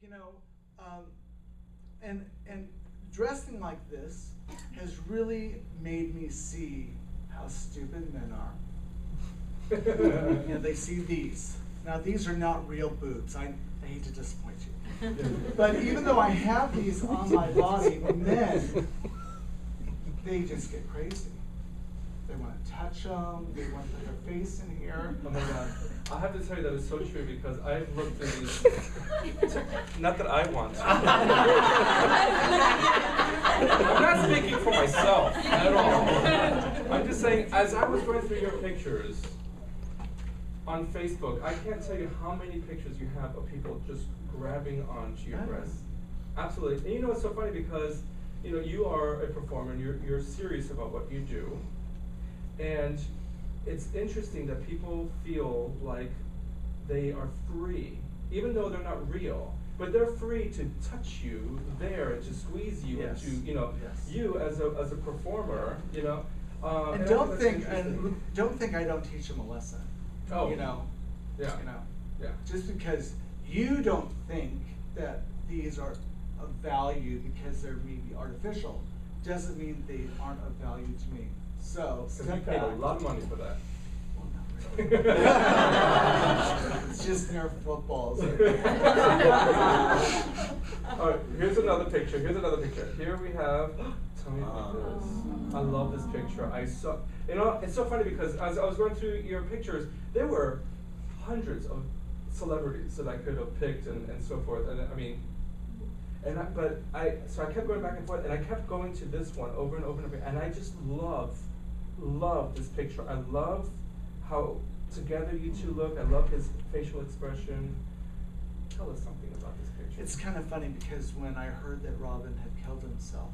you know, and dressing like this has really made me see how stupid men are. You know, they see these. Now these are not real boobs. I hate to disappoint you. But even though I have these on my body, men, they just get crazy. They want to touch them, they want to put their face in here. Oh my God. I have to tell you that is so true because I've looked at these, not that I want to. I'm not speaking for myself at all. I'm just saying, as I was going through your pictures on Facebook, I can't tell you how many pictures you have of people just grabbing onto your breasts. Absolutely. And you know, it's so funny because, you know, you are a performer and you're serious about what you do. And it's interesting that people feel like they are free, even though they're not real, but they're free to touch you there and to squeeze you and to, you know, you as a performer, you know. And don't think I don't teach them a lesson. Oh, you know, yeah, you know, yeah. Just because you don't think that these are of value because they're maybe artificial, doesn't mean they aren't of value to me. So you paid a lot of money for that. Well, not really. It's just Nerf footballs. All right, here's another picture. Here's another picture. Here we have. Tell me about this. I love this picture. I saw. You know, it's so funny because as I was going through your pictures, there were hundreds of celebrities that I could have picked and so forth. And I mean. So I kept going back and forth, and I kept going to this one over and over and over, and I just love this picture. I love how together you two look. I love his facial expression. Tell us something about this picture. It's kind of funny because when I heard that Robin had killed himself,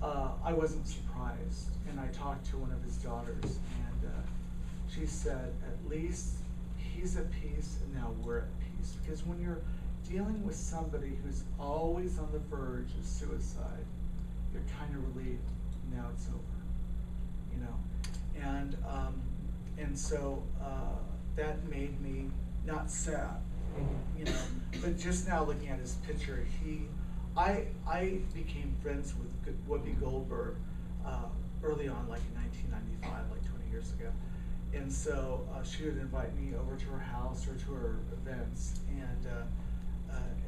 I wasn't surprised, and I talked to one of his daughters, and she said, at least he's at peace, and now we're at peace. Because when you're dealing with somebody who's always on the verge of suicide, you're kind of relieved now it's over, you know. And so that made me not sad, you know. But just now looking at his picture, I became friends with Whoopi Goldberg early on, like in 1995, like 20 years ago. And so she would invite me over to her house or to her events,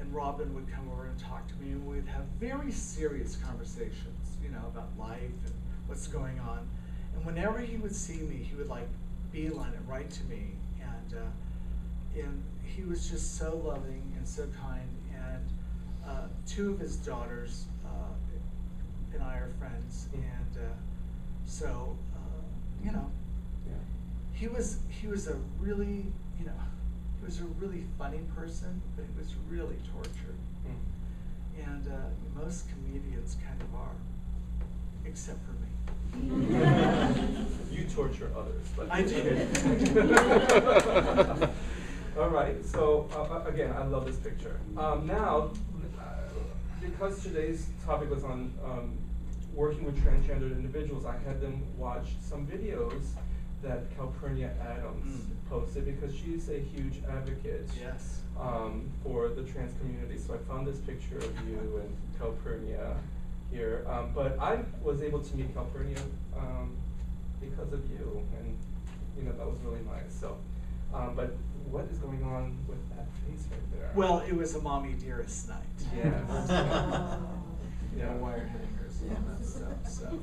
and Robin would come over and talk to me, and we'd have very serious conversations, you know, about life and what's going on. And whenever he would see me, he would like beeline it right to me, and he was just so loving and so kind. And two of his daughters and I are friends, and so you know, he was a really, you know, he was a really funny person, but he was really tortured. And most comedians kind of are, except for me. You torture others. But I do. All right, so again, I love this picture. Now, because today's topic was on working with transgendered individuals, I had them watch some videos that Calpernia Addams posted, because she's a huge advocate for the trans community. So I found this picture of you and Calpernia here. But I was able to meet Calpernia because of you, and you know, that was really nice. So, but what is going on with that face right there? Well, it was a mommy dearest night. Yes. You know, wire hangers and all that stuff. So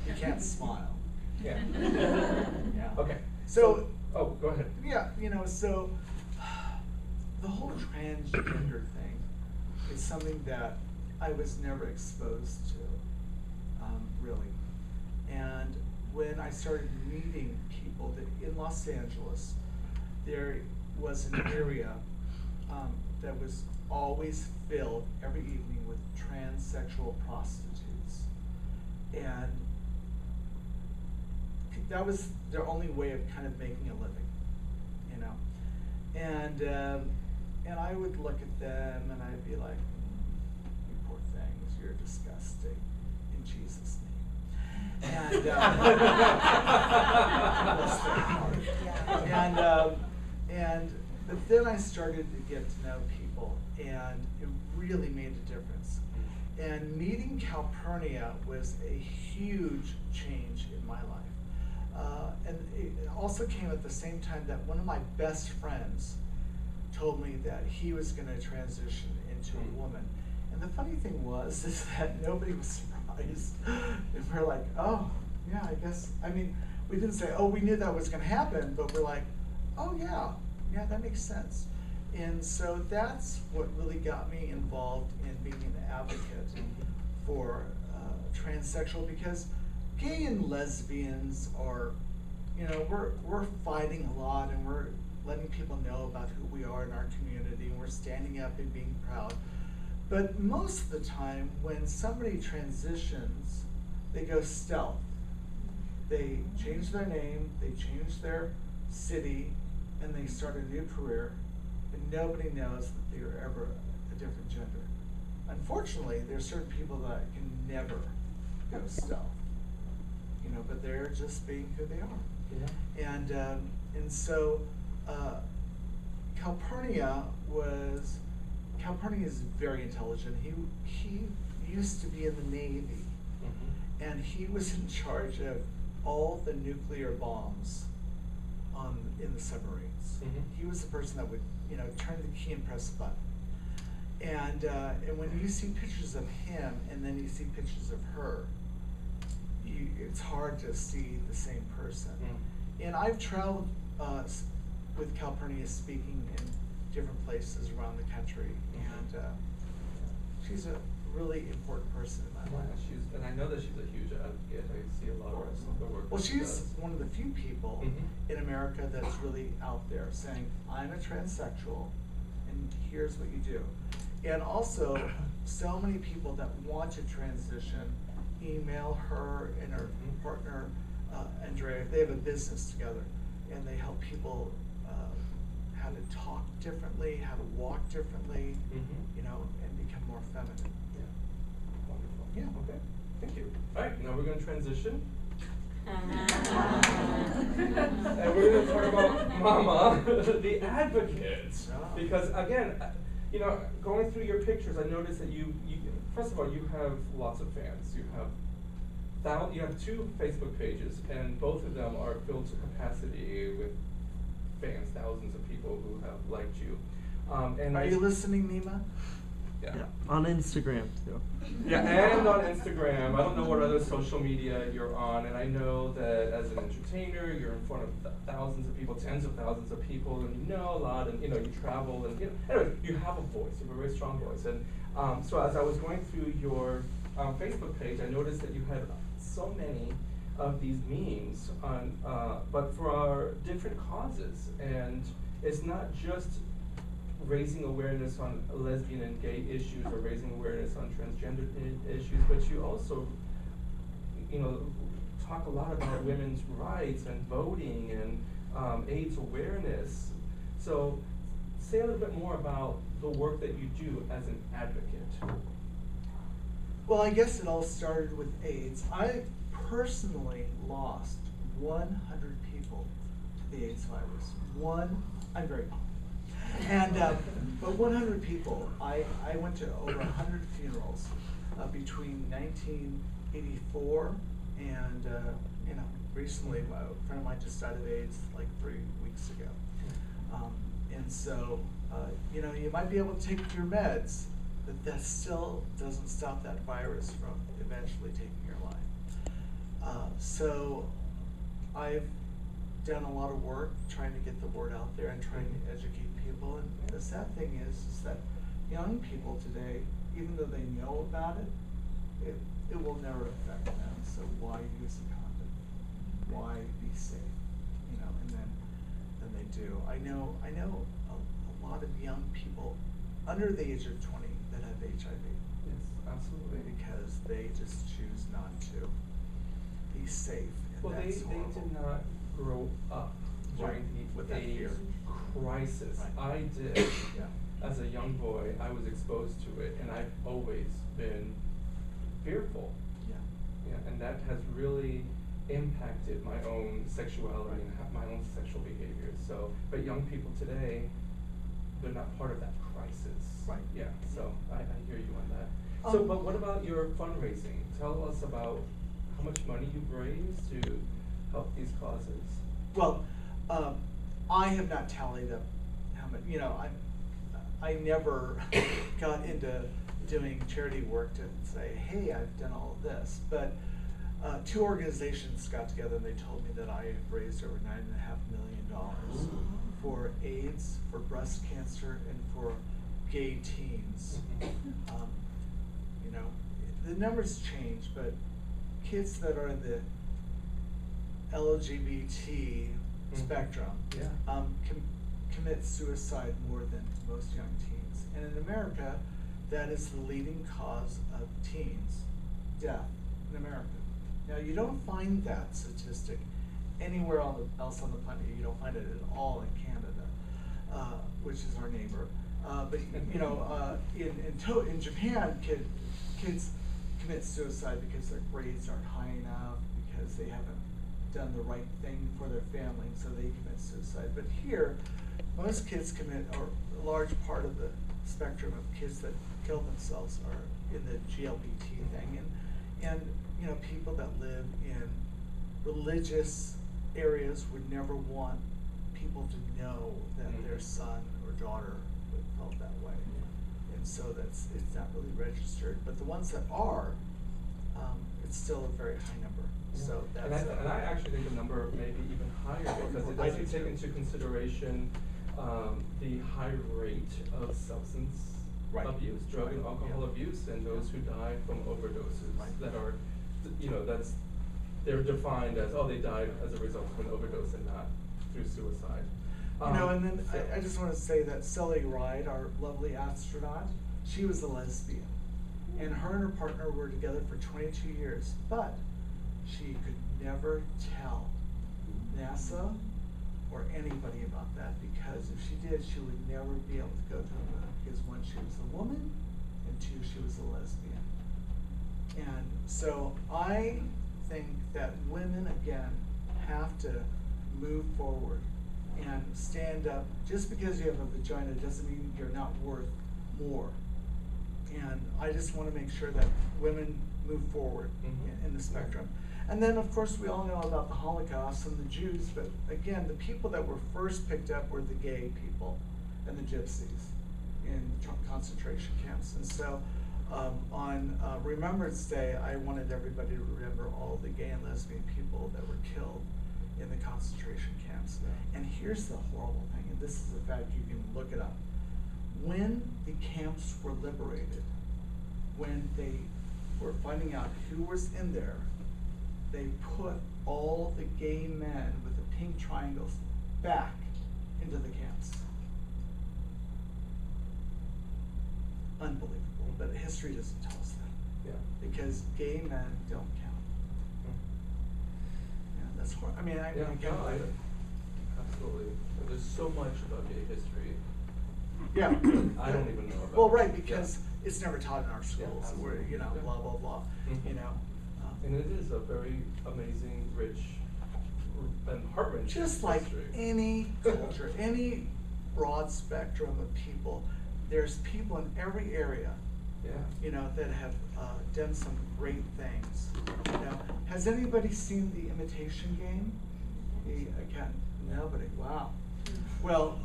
you can't smile. Yeah. Yeah. Okay. So, oh, go ahead. Yeah, you know, so the whole transgender thing is something that I was never exposed to, really. And when I started meeting people in Los Angeles, there was an area that was always filled every evening with transsexual prostitutes. And that was their only way of kind of making a living, you know. And I would look at them and I'd be like, you poor things, you're disgusting, in Jesus' name. And but then I started to get to know people, people, and it really made a difference. And meeting Calpernia was a huge change in my life. And it also came at the same time that one of my best friends told me that he was going to transition into a woman. And the funny thing was is that nobody was surprised. And we're like, oh, yeah, I guess, I mean, we didn't say, oh, we knew that was going to happen, but we're like, oh, yeah, that makes sense. And so that's what really got me involved in being an advocate for transsexual, because gay and lesbians are, we're fighting a lot, and we're letting people know about who we are in our community, and we're standing up and being proud. But most of the time, when somebody transitions, they go stealth. They change their name, they change their city, and they start a new career, and nobody knows that they were ever a different gender. Unfortunately, there's certain people that can never go stealth, but they're just being who they are. Yeah. And so Calpernia is very intelligent. He used to be in the Navy, and he was in charge of all the nuclear bombs in the submarines. He was the person that would, turn the key and press the button. And when you see pictures of him and then you see pictures of her, it's hard to see the same person. And I've traveled with Calpernia speaking in different places around the country, and she's a really important person in my life. And I know that she's a huge advocate. I see a lot of the work. Well, she's one of the few people in America that's really out there saying, I'm a transsexual, and here's what you do. And also, so many people that want to transition email her and her partner, Andrea. They have a business together, and they help people how to talk differently, how to walk differently, and become more feminine. Yeah. Wonderful. Yeah. Okay. Thank you. All right, now we're going to transition. And we're going to talk about Momma, the advocate. Because again, going through your pictures, I noticed that you first of all, you have lots of fans. You have 2 Facebook pages, and both of them are filled to capacity with fans, thousands of people who have liked you. And are you listening, Nima? Yeah. On Instagram too. Yeah, and on Instagram. I don't know what other social media you're on, and I know that as an entertainer, you're in front of thousands of people, tens of thousands of people, and you know a lot, and you travel, and anyway, you have a voice. You have a very strong voice, and so as I was going through your Facebook page, I noticed that you had so many of these memes on, but for different causes, and it's not just raising awareness on lesbian and gay issues or raising awareness on transgender issues, but you also, talk a lot about women's rights and voting and AIDS awareness. So say a little bit more about the work that you do as an advocate. Well, I guess it all started with AIDS. I personally lost 100 people to the AIDS virus. I'm very popular. And, but 100 people. I went to over 100 funerals between 1984 and, recently a friend of mine just died of AIDS like 3 weeks ago. And so, you might be able to take your meds, but that still doesn't stop that virus from eventually taking your life. So I've done a lot of work trying to get the word out there and trying to educate people. And the sad thing is that young people today, even though they know about it, it will never affect them. So why use a condom? Why be safe? And then they do. I know a lot of young people under the age of 20 that have HIV. Yes, absolutely. Because they just choose not to be safe. And well, they did not grow up during the AIDS crisis. Right. I did. Yeah. As a young boy, I was exposed to it, and I've always been fearful. Yeah, and that has really impacted my own sexuality and my own sexual behavior. So, but young people today, they're not part of that crisis. Right. Yeah, so I hear you on that. So, but what about your fundraising? Tell us about how much money you've raised to help these causes. Well, I have not tallied up how much, I never got into doing charity work to say, hey, I've done all of this. But two organizations got together and they told me that I have raised over $9.5 million for AIDS, for breast cancer, and for gay teens. The numbers change, but kids that are in the LGBT spectrum commit suicide more than most young teens. And in America, that is the leading cause of teens death in America. Now, you don't find that statistic anywhere else on the planet. You don't find it at all in Canada, which is our neighbor. But in Japan, kids commit suicide because their grades aren't high enough, because they haven't done the right thing for their family, so they commit suicide. But here, most kids commit, or a large part of the spectrum of kids that kill themselves are in the GLBT thing, and people that live in religious areas would never want people to know that their son or daughter felt that way, and so it's not really registered. But the ones that are, it's still a very high number. So that's and I actually think the number may be even higher because it doesn't take into consideration the high rate of substance abuse, drug and alcohol abuse, and those who die from overdoses that are, they're defined as, they died as a result of an overdose and not through suicide. And then I just want to say that Sally Ride, our lovely astronaut, she was a lesbian, and her and her partner were together for 22 years, but she could never tell NASA or anybody about that, because if she did, she would never be able to go to the moon, because one, she was a woman, and two, she was a lesbian. And so I think that women, again, have to move forward and stand up. Just because you have a vagina doesn't mean you're not worth more. And I just want to make sure that women move forward in the spectrum. And then, of course, we all know about the Holocaust and the Jews, but again, the people that were first picked up were the gay people and the gypsies in concentration camps. And so on Remembrance Day, I wanted everybody to remember all the gay and lesbian people that were killed in the concentration camps. And here's the horrible thing, and this is a fact, you can look it up. When the camps were liberated, when they were finding out who was in there, they put all the gay men with the pink triangles back into the camps. Unbelievable, but history doesn't tell us that. Yeah. Because gay men don't count. Yeah, that's horrible. I mean, absolutely. There's so much about gay history. Yeah. I don't even know about. Well, right, because it's never taught in our schools. Where blah blah blah. And it is a very amazing, rich, and heart-wrenching just like history. any culture, any broad spectrum of people, there's people in every area, that have done some great things. Has anybody seen The Imitation Game? Again, nobody. Wow. Well,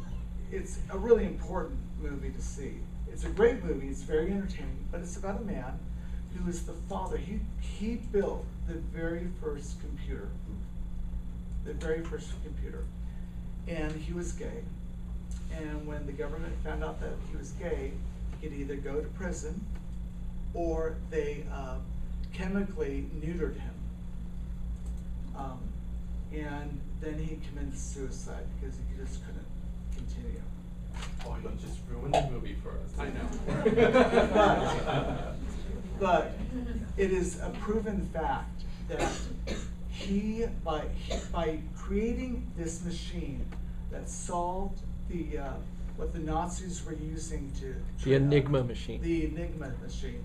it's a really important movie to see. It's a great movie. It's very entertaining, but it's about a man who is the father. He built the very first computer. And he was gay. And when the government found out that he was gay, he could either go to prison or they chemically neutered him. And then he committed suicide because he just couldn't continue. Oh, you just ruined the movie for us. I know. But it is a proven fact that by creating this machine that solved the what the Nazis were using to The Enigma machine. The Enigma machine.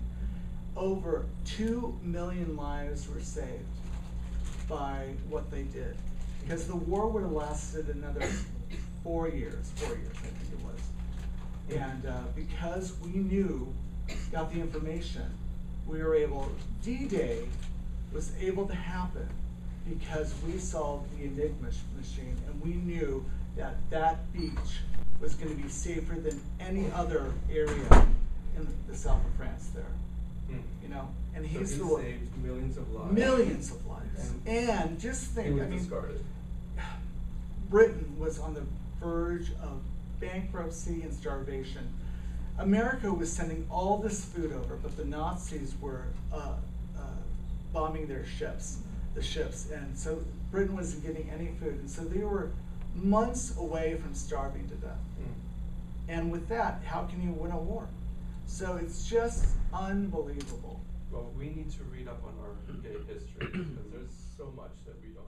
Over 2 million lives were saved by what they did, because the war would have lasted another 4 years. 4 years, I think it was. And because we got the information, we were able, D-Day was able to happen because we solved the Enigma machine, and we knew that that beach was going to be safer than any other area in the south of France there. You know, and So he's he the one. saved millions of lives. Millions of lives. And just He think, was I mean, discarded. Britain was on the verge of bankruptcy and starvation. America was sending all this food over, but the Nazis were bombing their ships, and so Britain wasn't getting any food, and so they were months away from starving to death. And with that, how can you win a war? So it's just unbelievable. Well, we need to read up on our gay history because there's so much that we don't